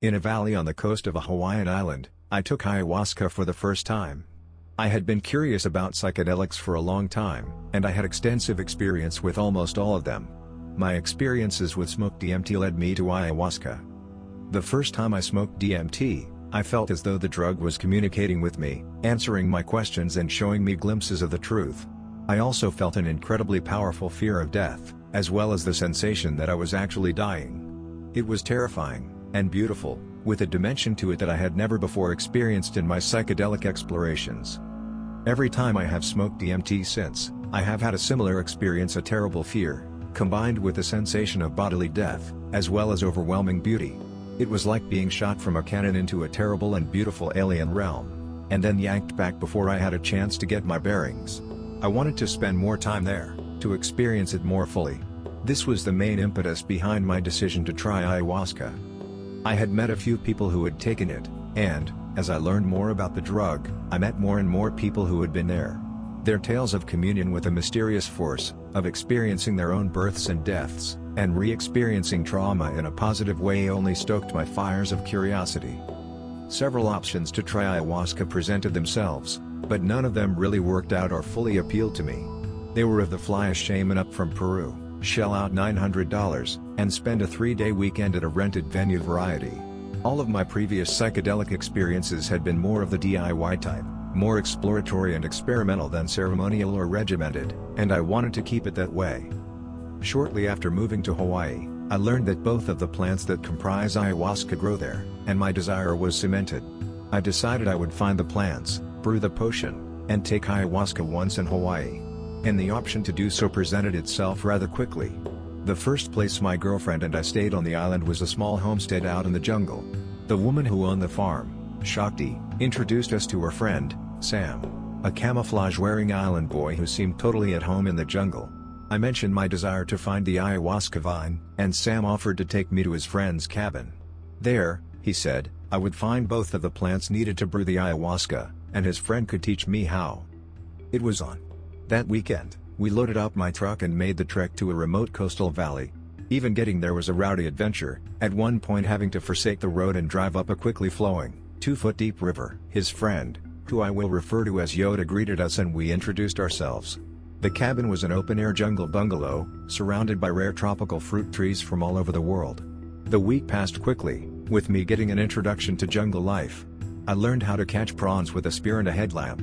In a valley on the coast of a Hawaiian island, I took ayahuasca for the first time. I had been curious about psychedelics for a long time, and I had extensive experience with almost all of them. My experiences with smoked DMT led me to ayahuasca. The first time I smoked DMT, I felt as though the drug was communicating with me, answering my questions and showing me glimpses of the truth. I also felt an incredibly powerful fear of death, as well as the sensation that I was actually dying. It was terrifying, and beautiful, with a dimension to it that I had never before experienced in my psychedelic explorations. Every time I have smoked DMT since, I have had a similar experience, a terrible fear, combined with the sensation of bodily death, as well as overwhelming beauty. It was like being shot from a cannon into a terrible and beautiful alien realm, and then yanked back before I had a chance to get my bearings. I wanted to spend more time there, to experience it more fully. This was the main impetus behind my decision to try ayahuasca. I had met a few people who had taken it, and, as I learned more about the drug, I met more and more people who had been there. Their tales of communion with a mysterious force, of experiencing their own births and deaths, and re-experiencing trauma in a positive way only stoked my fires of curiosity. Several options to try ayahuasca presented themselves, but none of them really worked out or fully appealed to me. They were of the fly a shaman up from Peru, shell out $900, and spend a 3-day weekend at a rented venue variety. All of my previous psychedelic experiences had been more of the DIY type, more exploratory and experimental than ceremonial or regimented, and I wanted to keep it that way. Shortly after moving to Hawaii, I learned that both of the plants that comprise ayahuasca grow there, and my desire was cemented. I decided I would find the plants, brew the potion, and take ayahuasca once in Hawaii. And the option to do so presented itself rather quickly. The first place my girlfriend and I stayed on the island was a small homestead out in the jungle. The woman who owned the farm, Shakti, introduced us to her friend, Sam, a camouflage-wearing island boy who seemed totally at home in the jungle. I mentioned my desire to find the ayahuasca vine, and Sam offered to take me to his friend's cabin. There, he said, I would find both of the plants needed to brew the ayahuasca, and his friend could teach me how. It was on that weekend, we loaded up my truck and made the trek to a remote coastal valley. Even getting there was a rowdy adventure, at one point having to forsake the road and drive up a quickly flowing, 2-foot-deep river. His friend, who I will refer to as Yoda, greeted us and we introduced ourselves. The cabin was an open-air jungle bungalow, surrounded by rare tropical fruit trees from all over the world. The week passed quickly, with me getting an introduction to jungle life. I learned how to catch prawns with a spear and a headlamp.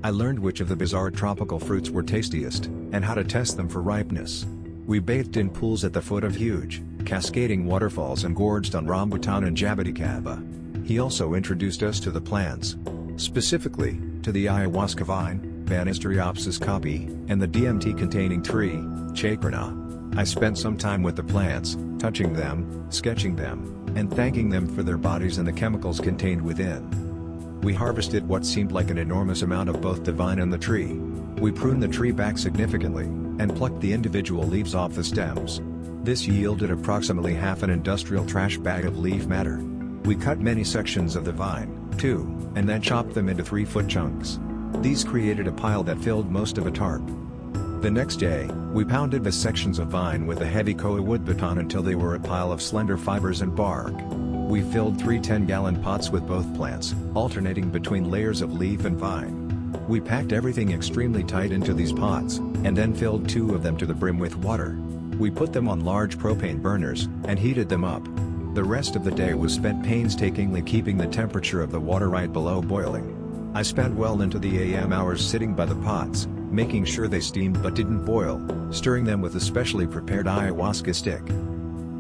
I learned which of the bizarre tropical fruits were tastiest, and how to test them for ripeness. We bathed in pools at the foot of huge, cascading waterfalls and gorged on rambutan and jabuticaba. He also introduced us to the plants. Specifically, to the ayahuasca vine, Banisteriopsis caapi, and the DMT-containing tree, Chakrana. I spent some time with the plants, touching them, sketching them, and thanking them for their bodies and the chemicals contained within. We harvested what seemed like an enormous amount of both the vine and the tree. We pruned the tree back significantly, and plucked the individual leaves off the stems. This yielded approximately half an industrial trash bag of leaf matter. We cut many sections of the vine, too, and then chopped them into 3-foot chunks. These created a pile that filled most of a tarp. The next day, we pounded the sections of vine with a heavy koa wood baton until they were a pile of slender fibers and bark. We filled 3 10-gallon pots with both plants, alternating between layers of leaf and vine. We packed everything extremely tight into these pots, and then filled 2 of them to the brim with water. We put them on large propane burners, and heated them up. The rest of the day was spent painstakingly keeping the temperature of the water right below boiling. I spent well into the AM hours sitting by the pots, making sure they steamed but didn't boil, stirring them with a specially prepared ayahuasca stick.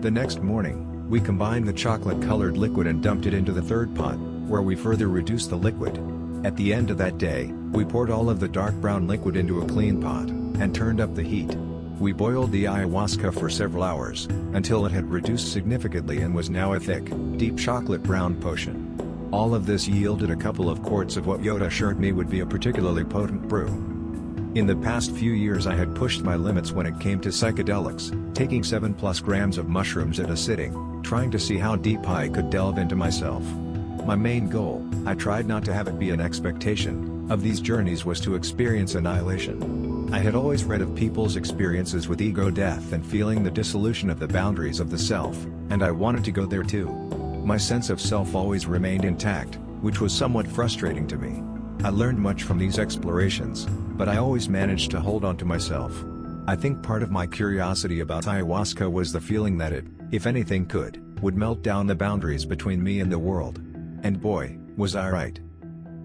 The next morning, we combined the chocolate-colored liquid and dumped it into the 3rd pot, where we further reduced the liquid. At the end of that day, we poured all of the dark brown liquid into a clean pot, and turned up the heat. We boiled the ayahuasca for several hours, until it had reduced significantly and was now a thick, deep chocolate brown potion. All of this yielded a couple of quarts of what Yoda assured me would be a particularly potent brew. In the past few years I had pushed my limits when it came to psychedelics, taking 7+ grams of mushrooms at a sitting, trying to see how deep I could delve into myself. My main goal, I tried not to have it be an expectation, of these journeys was to experience annihilation. I had always read of people's experiences with ego death and feeling the dissolution of the boundaries of the self, and I wanted to go there too. My sense of self always remained intact, which was somewhat frustrating to me. I learned much from these explorations, but I always managed to hold on to myself. I think part of my curiosity about ayahuasca was the feeling that it, if anything would melt down the boundaries between me and the world. And boy, was I right.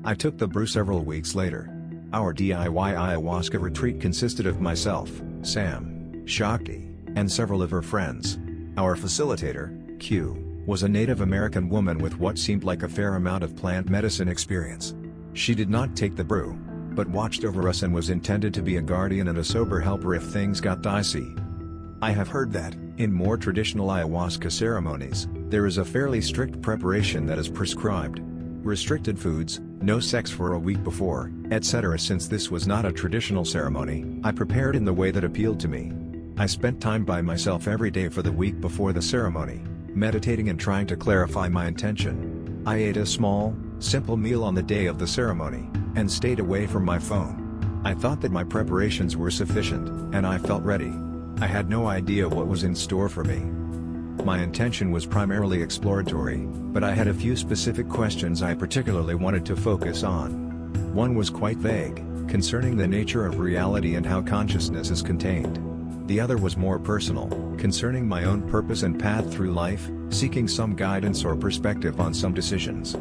I took the brew several weeks later. Our DIY ayahuasca retreat consisted of myself, Sam, Shakti, and several of her friends. Our facilitator, Q, was a Native American woman with what seemed like a fair amount of plant medicine experience. She did not take the brew, but watched over us and was intended to be a guardian and a sober helper if things got dicey. I have heard that, in more traditional ayahuasca ceremonies, there is a fairly strict preparation that is prescribed. Restricted foods, no sex for a week before, etc. Since this was not a traditional ceremony, I prepared in the way that appealed to me. I spent time by myself every day for the week before the ceremony, meditating and trying to clarify my intention. I ate a small, simple meal on the day of the ceremony, and stayed away from my phone. I thought that my preparations were sufficient, and I felt ready. I had no idea what was in store for me. My intention was primarily exploratory, but I had a few specific questions I particularly wanted to focus on. One was quite vague, concerning the nature of reality and how consciousness is contained. The other was more personal, concerning my own purpose and path through life, seeking some guidance or perspective on some decisions.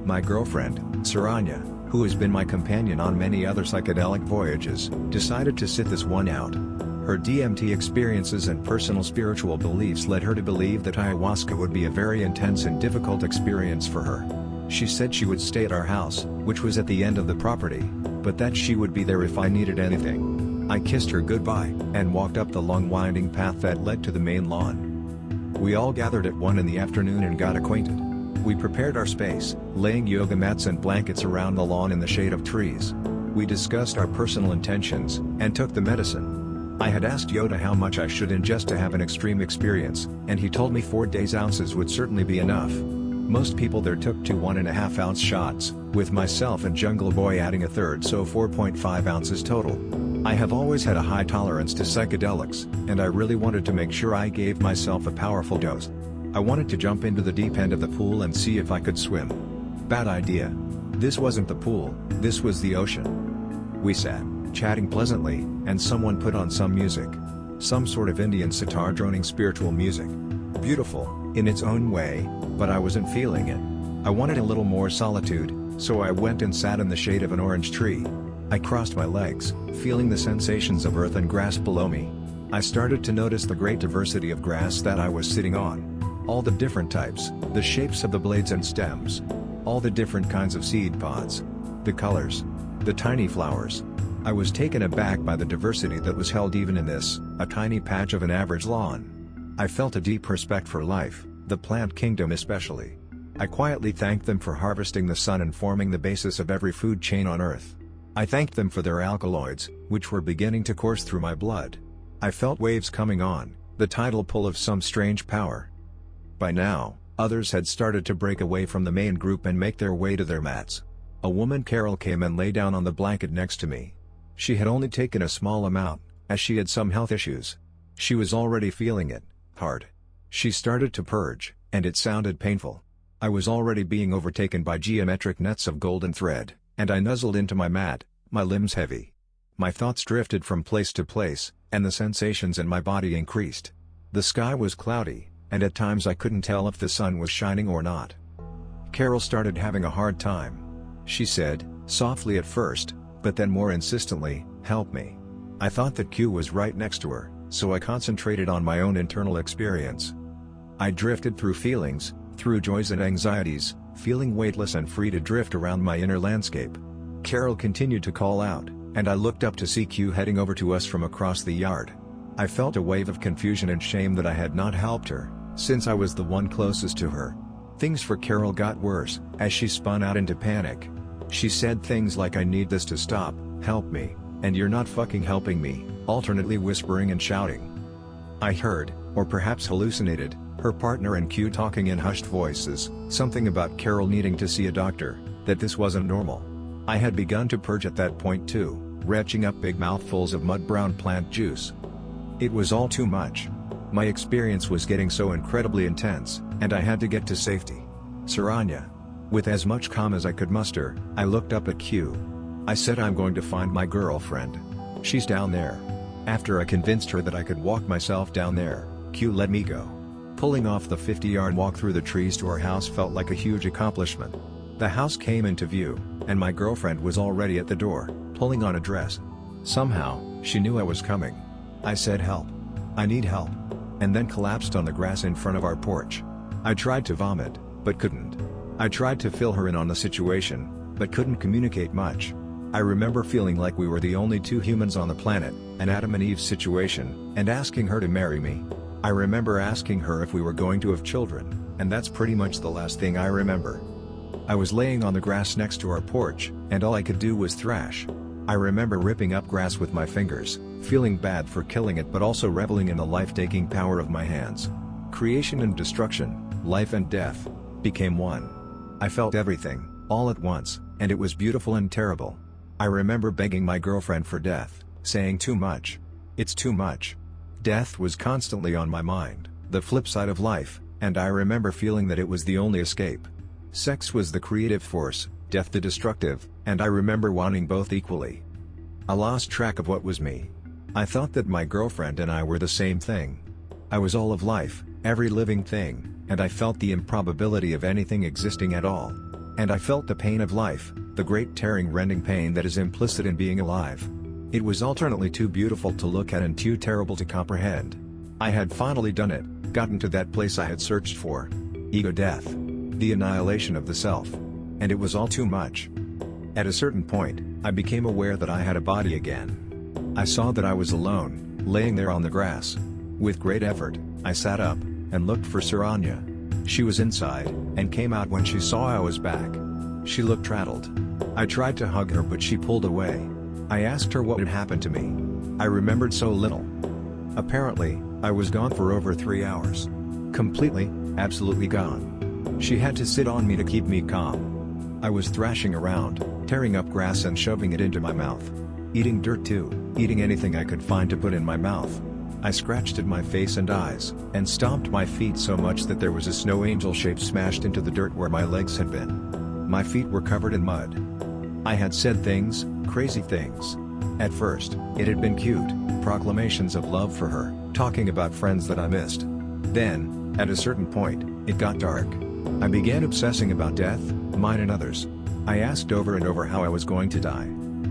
My girlfriend, Saranya, who has been my companion on many other psychedelic voyages, decided to sit this one out. Her DMT experiences and personal spiritual beliefs led her to believe that ayahuasca would be a very intense and difficult experience for her. She said she would stay at our house, which was at the end of the property, but that she would be there if I needed anything. I kissed her goodbye, and walked up the long winding path that led to the main lawn. We all gathered at 1 in the afternoon and got acquainted. We prepared our space, laying yoga mats and blankets around the lawn in the shade of trees. We discussed our personal intentions, and took the medicine. I had asked Yoda how much I should ingest to have an extreme experience, and he told me 4 days ounces would certainly be enough. Most people there took 2 1.5 ounce shots, with myself and Jungle Boy adding a third, so 4.5 ounces total. I have always had a high tolerance to psychedelics, and I really wanted to make sure I gave myself a powerful dose. I wanted to jump into the deep end of the pool and see if I could swim. Bad idea. This wasn't the pool, this was the ocean. We sat, chatting pleasantly, and someone put on some music. Some sort of Indian sitar droning spiritual music. Beautiful, in its own way, but I wasn't feeling it. I wanted a little more solitude, so I went and sat in the shade of an orange tree. I crossed my legs, feeling the sensations of earth and grass below me. I started to notice the great diversity of grass that I was sitting on. All the different types, the shapes of the blades and stems. All the different kinds of seed pods. The colors. The tiny flowers. I was taken aback by the diversity that was held even in this, a tiny patch of an average lawn. I felt a deep respect for life, the plant kingdom especially. I quietly thanked them for harvesting the sun and forming the basis of every food chain on earth. I thanked them for their alkaloids, which were beginning to course through my blood. I felt waves coming on, the tidal pull of some strange power. By now, others had started to break away from the main group and make their way to their mats. A woman, Carol, came and lay down on the blanket next to me. She had only taken a small amount, as she had some health issues. She was already feeling it, hard. She started to purge, and it sounded painful. I was already being overtaken by geometric nets of golden thread, and I nuzzled into my mat, my limbs heavy. My thoughts drifted from place to place, and the sensations in my body increased. The sky was cloudy, and at times I couldn't tell if the sun was shining or not. Carol started having a hard time. She said, softly at first, but then more insistently, "Help me." I thought that Q was right next to her, so I concentrated on my own internal experience. I drifted through feelings, through joys and anxieties, feeling weightless and free to drift around my inner landscape. Carol continued to call out, and I looked up to see Q heading over to us from across the yard. I felt a wave of confusion and shame that I had not helped her, since I was the one closest to her. Things for Carol got worse, as she spun out into panic. She said things like, "I need this to stop, help me," and "You're not fucking helping me," alternately whispering and shouting. I heard, or perhaps hallucinated, her partner and Q talking in hushed voices, something about Carol needing to see a doctor, that this wasn't normal. I had begun to purge at that point too, retching up big mouthfuls of mud-brown plant juice. It was all too much. My experience was getting so incredibly intense, and I had to get to safety. Saranya. With as much calm as I could muster, I looked up at Q. I said, I'm going to find my girlfriend. She's down there. After I convinced her that I could walk myself down there, Q let me go. Pulling off the 50-yard walk through the trees to our house felt like a huge accomplishment. The house came into view, and my girlfriend was already at the door, pulling on a dress. Somehow, she knew I was coming. I said, help. I need help. And then collapsed on the grass in front of our porch. I tried to vomit, but couldn't. I tried to fill her in on the situation, but couldn't communicate much. I remember feeling like we were the only two humans on the planet, an Adam and Eve situation, and asking her to marry me. I remember asking her if we were going to have children, and that's pretty much the last thing I remember. I was laying on the grass next to our porch, and all I could do was thrash. I remember ripping up grass with my fingers, feeling bad for killing it but also reveling in the life-taking power of my hands. Creation and destruction, life and death, became one. I felt everything, all at once, and it was beautiful and terrible. I remember begging my girlfriend for death, saying too much. It's too much. Death was constantly on my mind, the flip side of life, and I remember feeling that it was the only escape. Sex was the creative force, death the destructive, and I remember wanting both equally. I lost track of what was me. I thought that my girlfriend and I were the same thing. I was all of life, every living thing, and I felt the improbability of anything existing at all. And I felt the pain of life, the great tearing rending pain that is implicit in being alive. It was alternately too beautiful to look at and too terrible to comprehend. I had finally done it, gotten to that place I had searched for. Ego death. The annihilation of the self. And it was all too much. At a certain point, I became aware that I had a body again. I saw that I was alone, laying there on the grass. With great effort, I sat up, and looked for Saranya. She was inside, and came out when she saw I was back. She looked rattled. I tried to hug her but she pulled away. I asked her what had happened to me. I remembered so little. Apparently, I was gone for over 3 hours. Completely, absolutely gone. She had to sit on me to keep me calm. I was thrashing around, tearing up grass and shoving it into my mouth. Eating dirt too, eating anything I could find to put in my mouth. I scratched at my face and eyes, and stomped my feet so much that there was a snow angel shape smashed into the dirt where my legs had been. My feet were covered in mud. I had said things, crazy things. At first, it had been cute, proclamations of love for her, talking about friends that I missed. Then, at a certain point, it got dark. I began obsessing about death, mine and others. I asked over and over how I was going to die.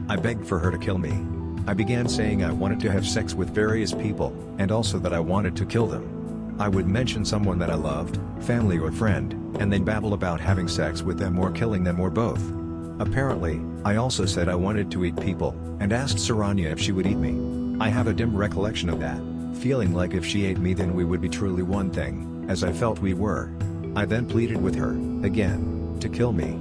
I begged for her to kill me. I began saying I wanted to have sex with various people, and also that I wanted to kill them. I would mention someone that I loved, family or friend, and then babble about having sex with them or killing them or both. Apparently, I also said I wanted to eat people, and asked Saranya if she would eat me. I have a dim recollection of that, feeling like if she ate me then we would be truly one thing, as I felt we were. I then pleaded with her, again, to kill me.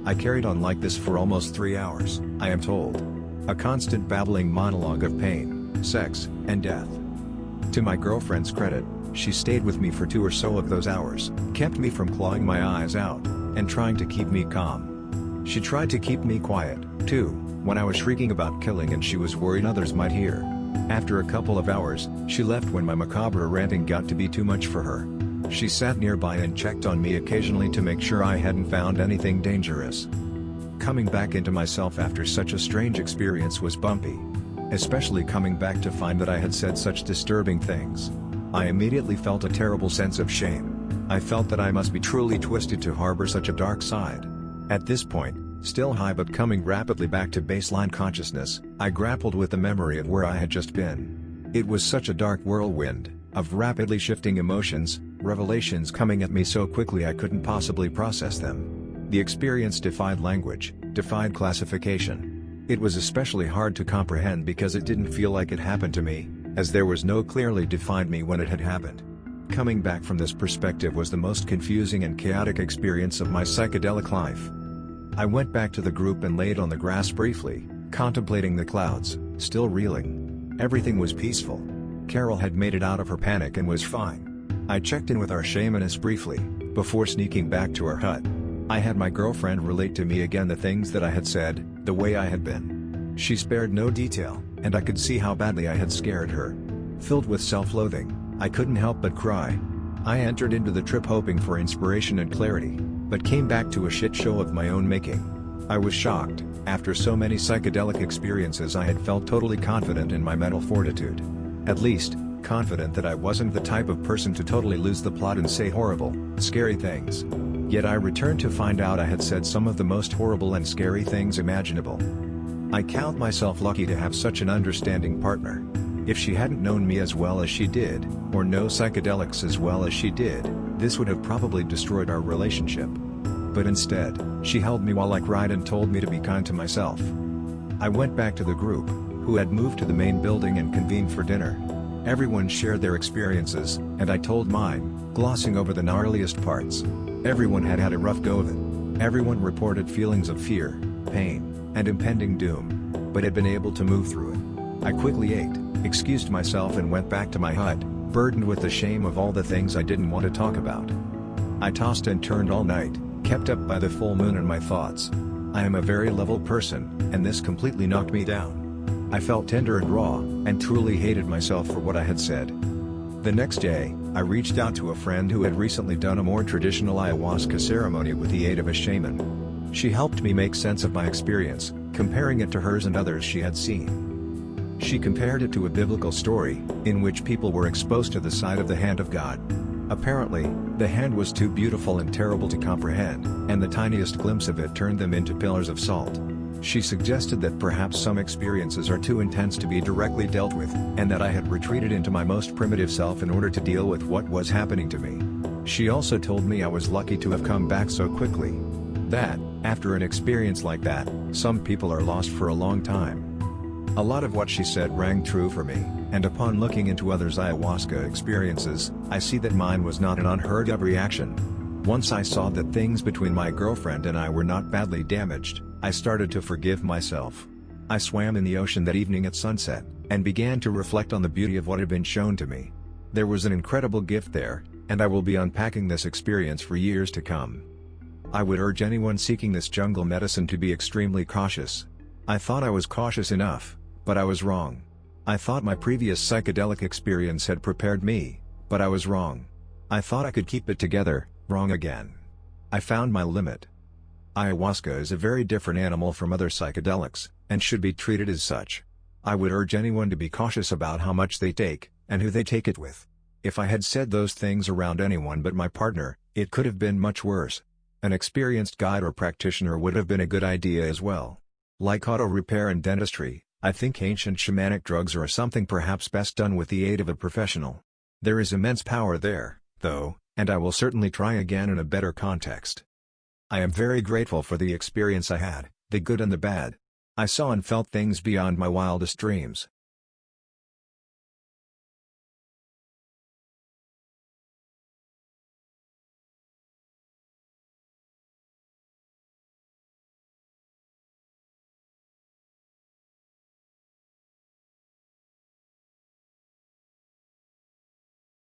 I carried on like this for almost 3 hours, I am told. A constant babbling monologue of pain, sex, and death. To my girlfriend's credit, she stayed with me for 2 or so of those hours, kept me from clawing my eyes out, and trying to keep me calm. She tried to keep me quiet, too, when I was shrieking about killing and she was worried others might hear. After a couple of hours, she left when my macabre ranting got to be too much for her. She sat nearby and checked on me occasionally to make sure I hadn't found anything dangerous. Coming back into myself after such a strange experience was bumpy. Especially coming back to find that I had said such disturbing things. I immediately felt a terrible sense of shame. I felt that I must be truly twisted to harbor such a dark side. At this point, still high but coming rapidly back to baseline consciousness, I grappled with the memory of where I had just been. It was such a dark whirlwind, of rapidly shifting emotions, revelations coming at me so quickly I couldn't possibly process them. The experience defied language, defied classification. It was especially hard to comprehend because it didn't feel like it happened to me, as there was no clearly defined me when it had happened. Coming back from this perspective was the most confusing and chaotic experience of my psychedelic life. I went back to the group and laid on the grass briefly, contemplating the clouds, still reeling. Everything was peaceful. Carol had made it out of her panic and was fine. I checked in with our shamaness briefly, before sneaking back to our hut. I had my girlfriend relate to me again the things that I had said, the way I had been. She spared no detail, and I could see how badly I had scared her. Filled with self-loathing, I couldn't help but cry. I entered into the trip hoping for inspiration and clarity, but came back to a shit show of my own making. I was shocked. After so many psychedelic experiences, I had felt totally confident in my mental fortitude. At least, confident that I wasn't the type of person to totally lose the plot and say horrible, scary things. Yet I returned to find out I had said some of the most horrible and scary things imaginable. I count myself lucky to have such an understanding partner. If she hadn't known me as well as she did, or know psychedelics as well as she did, this would have probably destroyed our relationship. But instead, she held me while I cried and told me to be kind to myself. I went back to the group, who had moved to the main building and convened for dinner. Everyone shared their experiences, and I told mine, glossing over the gnarliest parts. Everyone had had a rough go of it. Everyone reported feelings of fear, pain, and impending doom, but had been able to move through it. I quickly ate, excused myself and went back to my hut, burdened with the shame of all the things I didn't want to talk about. I tossed and turned all night, kept up by the full moon and my thoughts. I am a very level person, and this completely knocked me down. I felt tender and raw, and truly hated myself for what I had said. The next day, I reached out to a friend who had recently done a more traditional ayahuasca ceremony with the aid of a shaman. She helped me make sense of my experience, comparing it to hers and others she had seen. She compared it to a biblical story, in which people were exposed to the sight of the hand of God. Apparently, the hand was too beautiful and terrible to comprehend, and the tiniest glimpse of it turned them into pillars of salt. She suggested that perhaps some experiences are too intense to be directly dealt with, and that I had retreated into my most primitive self in order to deal with what was happening to me. She also told me I was lucky to have come back so quickly. That, after an experience like that, some people are lost for a long time. A lot of what she said rang true for me, and upon looking into others' ayahuasca experiences, I see that mine was not an unheard of reaction. Once I saw that things between my girlfriend and I were not badly damaged, I started to forgive myself. I swam in the ocean that evening at sunset, and began to reflect on the beauty of what had been shown to me. There was an incredible gift there, and I will be unpacking this experience for years to come. I would urge anyone seeking this jungle medicine to be extremely cautious. I thought I was cautious enough, but I was wrong. I thought my previous psychedelic experience had prepared me, but I was wrong. I thought I could keep it together, wrong again. I found my limit. Ayahuasca is a very different animal from other psychedelics, and should be treated as such. I would urge anyone to be cautious about how much they take, and who they take it with. If I had said those things around anyone but my partner, it could have been much worse. An experienced guide or practitioner would have been a good idea as well. Like auto repair and dentistry, I think ancient shamanic drugs are something perhaps best done with the aid of a professional. There is immense power there, though, and I will certainly try again in a better context. I am very grateful for the experience I had, the good and the bad. I saw and felt things beyond my wildest dreams.